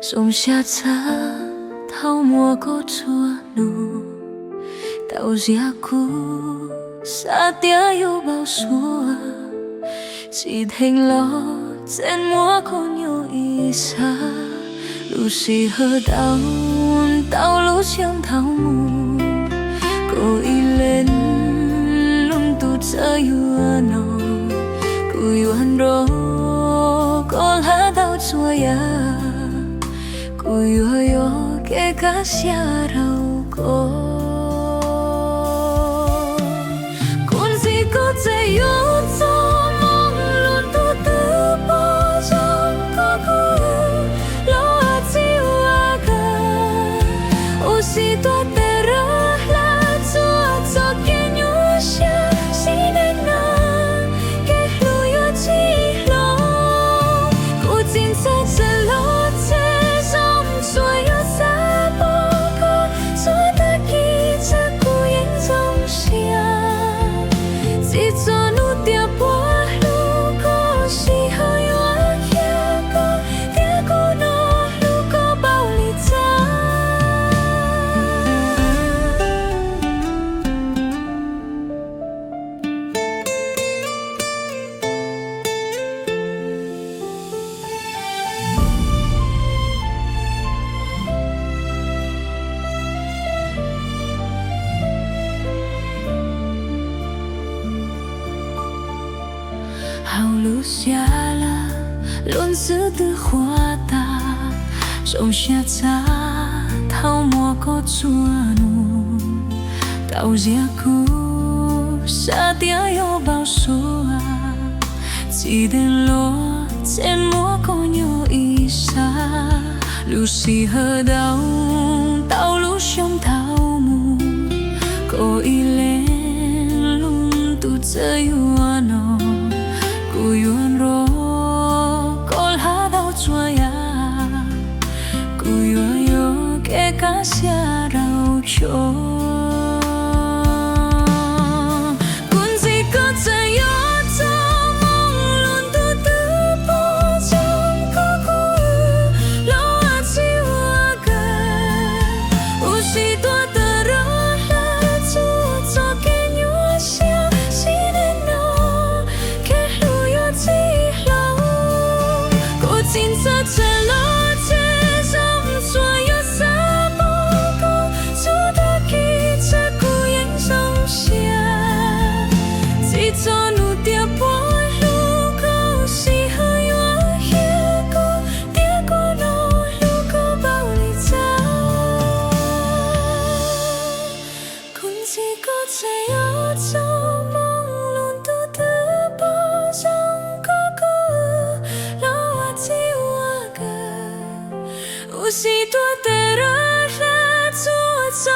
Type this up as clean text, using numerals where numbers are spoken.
松下茶头摸过错路，到下苦沙嗲又包说，只停落在摸过牛一沙，路是河道路像桃木，过一连轮渡着有阿诺，古远路过拉到左呀。Kuyoyo ke kasyaraw ko Kung siko sa'yo sa mga lunto po siyang kakuha Lo at siwaga O si tua terah la tua sa kenyo siya Sinena ke luyo chi lo Kutin sa salot所有洒不过，做得记着孤影中下，只做路掉波路过，是后有一个跌过那路过包里扎。好路下了，轮子的花大，松下茶头摸过左路，到下苦沙嗲又包说啊，记得落前摸过牛一沙，路是河道路像桃木，过一连轮渡着有阿诺。古远路过拉到左呀，古远有给卡下绕球。kun si ko sa'yo sa mga lunto po siyang kakuha Lo at siwaga O si tua terah la tua sa kenyo siya Sinena ke luyo chi lo Kutin sa salot sa所有洒不过，做得记着孤影中下，只做路掉波路过，是后有一个跌过那路过包里扎。kun si ko sa'yo sa mga lunto po siyang kakuha Lo at siwaga O si tua terah la tua sa